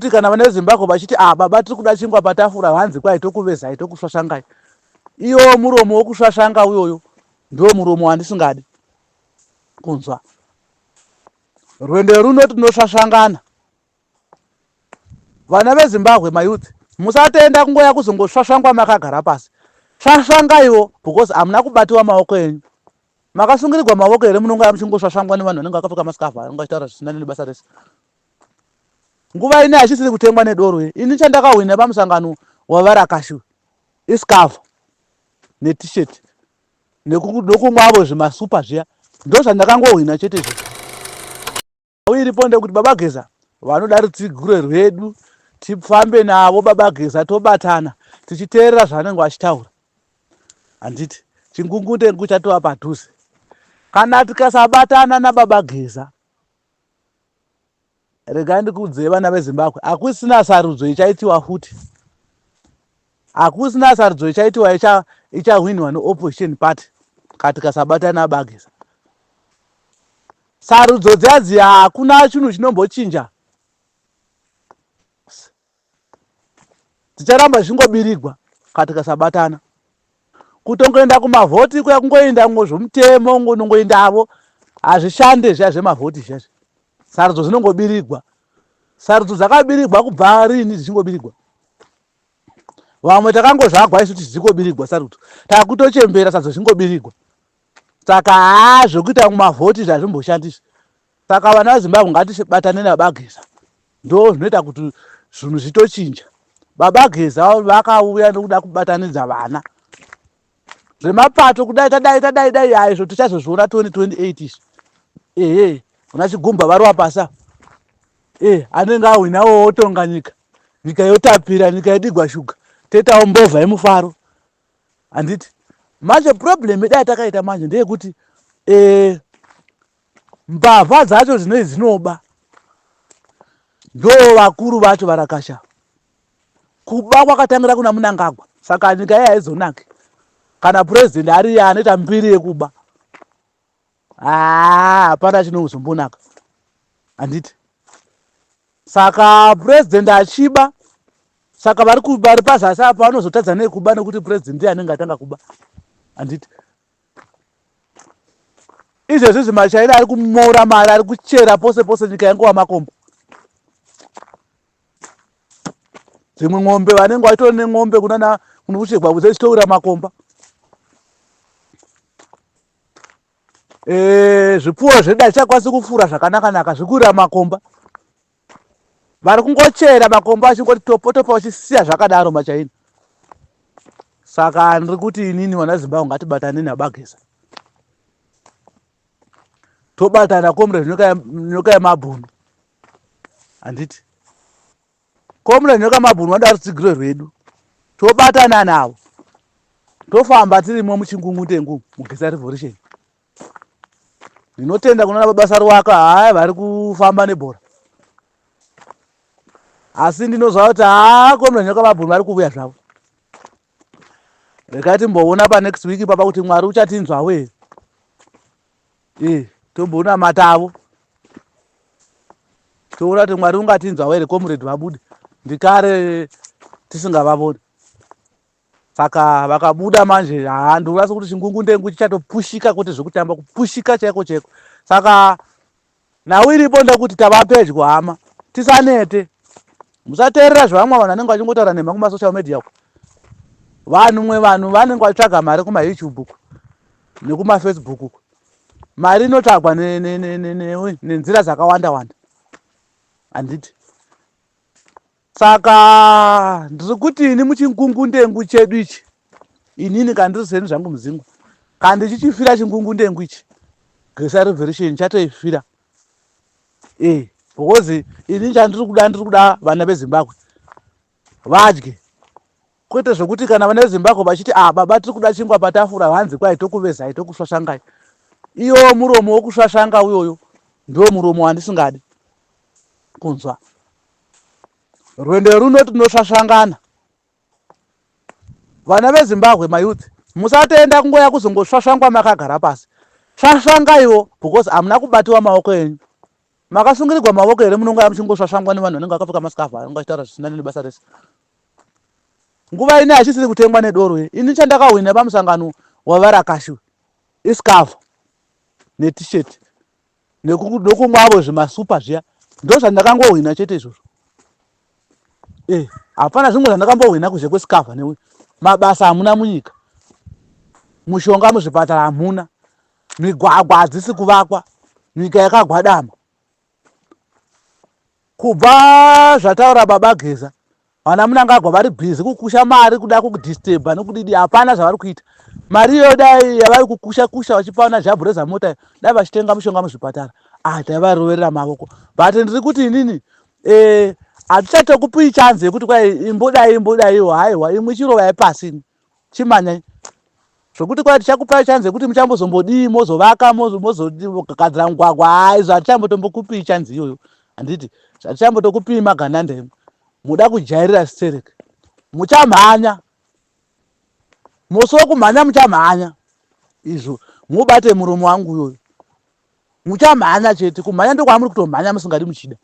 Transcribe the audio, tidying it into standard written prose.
zvokuti kana vane Zimbabwe vachiti baba tiri kuda chingwa patafura hanzi kwai tokuvezai tokusvasvangai, iwo muromo wokusvasvanga uyoyo ndo muromo wandisingadi kunzwa. Rwendo runo tinosvasvangana. Vana veZimbabwe mayouth, musatenda kungoya kuzongosvasvangwa makagara pasi. Svasvangaiwo because hamuna kubatiwa maoko enyu. Makasungirirwa maoko here munongoya muchingosvasvangwa nevanhu vanenge vakapfeka masikavha vanenge vachitaura zvisina nebasa rese. Nguva ino hachisiri kutengwa nedoro. Ini chandakahwina pamusangano wavarakashu isikavha neT-shirt nokumwavo zvimasupa zviya, ndo zvandakangohwina chetezvo. Iripo ndekuti Baba Geza vanoda rutsigure rwedu tifambe navo Baba Geza tobatana tichiteerera zvavanenge vachitaura. Handiti chingungutengu chatova padhuze. Kana tikasabatana naBaba Geza, regai ndikuudzei vana veZimbabwe, hakusina sarudzo ichaitiwa futi. Hakusina sarudzo ichaitiwa ichahwinwa neopposition party kana tikasabatana naBaba Geza. Sarudzo dziya hakuna chinhu chinombochinja. Ticharamba zvingobirigwa kana tikasabatana. Kutongoenda kumavhoti kuya kungoenda zvomutemo nongoendavo hazvishande zviya zvemavhoti zvezvo. Sarudzo dzinongobirigwa. Sarudzo dzakabirigwa kubva rini dzichingobirigwa? Vamwe takangozvagwa isu tichingobirigwa sarudzo. Takutochembera sarudzo zvingobirigwa. Saka zvokuita kumavhoti zvazvimboshandiswa. Saka vana veZimbabwe ngatibatane naBaba Geza. Ndo zvinoita kuti zvinhu zvitochinja. Baba Geza vakauya nokuda kubatanidza vana. Zvemapato kudai tadai aizvo tichazozviona 2028 izvi. Una Chigumba vari wapasa. Anenge ahwinawo otonga nyika. Nyika yotapira, nyika yedigwa shuga. Toitawo mbovha yemufaro. Handiti? Manje problem dai takaita manje ndeyekuti mbavha dzacho dzinoba ndo vakuru vacho varakasha. Kuba kwakatangira kuna Mnangagwa. Saka nyika iya haizonaki. Kana president ari anoita mbiri yekuba, hapana chinozombonaka. Handiti? Saka president achiba, saka vari pazasi apa vanozotadza nekuba nekuti president ndiye anenge atanga kuba. Handiti? Izvezvi zvimachaina ari kumora mari, ari kuchera pose pose nyika yangu makombo. Dzimwe ng'ombe vanenge vachitori neng'ombe kunana kunokuchegwa kudzichitoura makomba. Zvipfuwo zvedu hazvichakwanisi kufura zvakanaka zvikurira makomba. Vari kungochera makomba achingoti topo topo vachisiya zvakadaro machaina. Saka ndiri kuti inini vana veZimbabwe ngatibatane naBaba Geza. Tobatana komre nyoka yemabhunu. Handiti? Komre nyoka yemabhunu vanoda rutsigiro rwedu. Tobatana navo. Tofamba tirimo muchingungutengu muGeza Revolution. Ndinotenda kunoona basa rwaka vari kufamba nebhora. Asi ndinozva kuti komre nyoka yemabhunu vari kuuya zvavo. Regai timboona next week papa kuti Mwari uchatinzwa we. Tomboona matavo. Toona kuti Mwari ungatinzwa here comrade vabude. Ndikare tisingavavoni. Saka vakabuda manje ndinoona kuti chingungundengu chichatopushika kuti zvekutamba kupushika chaiko. Saka nawo iripo ndekuti tava pedyo hama. Tisanete. Musateerera zvavamwe vanhu vanenge vachingotaura nemha kumasocial media uko. Vanhu vanenge vachitsvaga mari kumaYouTube uko nekumafacebook uko. Mari inotsvagwa nenzira dzakawanda wanda. Handiti? Saka ndiri kuti ini muchingungundengu chedu ichi, inini kana ndiri zvenyu zvangu muZingwa, kana ndichichifira chingungundengu ichi, Geza Revolution chatoifira. Because ini chandiri kuda vana veZimbabwe vadye. Kwete zvokuti kana vana veZimbabwe vachiti baba tiri kuda chingwa patafura hanzi kwai tokuvezai tokusvasvangai. Iwo muromo wokusvasvanga uyoyo ndo muromo wandisingadi kunzwa. Rwendo runo tinosvasvangana. Vana veZimbabwe mayouth, musatenda kungoya kuzongosvasvangwa makagara pasi. Svasvangaiwo because hamuna kubatiwa maoko enyu. Makasungirirwa maoko here munonga muchingosvasvangwa nevanhu vanenge vakapfeka masikafu anonga achitaura zvisina nebasa rese. Nguva ine achisiri kutengwa nedoro ini chandakahwina pamusangano wavarakashi isikafu netisheti nokumwavo zvimasupa zviya ndo zvandakangohwina chete izvozvo. Hapana zvimwe zvandakambohwina kunze kwesikafu newe. Mabasa hamuna munyika, mushonga muzvipatara hamuna, migwagwa hadzisi kuvakwa, nyika yakagwadama. Kubva zvataura baba Geza, vana Mnangagwa vari bhizi kukusha mari kuda kukudhistebha nokudidi, hapana zvavari kuita. Mari iyo dai yavari kukusha kusha vachipawana jabhureza mota dai vachitenga mushonga muzvipatara, taivaroverera maoko. But ndiri kuti inini hatichatokupi chance yekuti kwai imbodaiwo, haiwa imwe chirovai pasi chimanyai zvokuti kwai tichakupai chance yekuti muchambozombodii mozovaka mozogadzira mugwagwa, haizvo hatichambotombokupi chance iyoyo. Handiti zvatichambotokupi magananda emwe, muda kujairira Stereke, muchamhanya musi wokumhanya, muchamhanya izvo mubate muromo wangu iyoyo, muchamhanya chete. Kumhanya ndokwamuri kutomhanya musingadi muchida.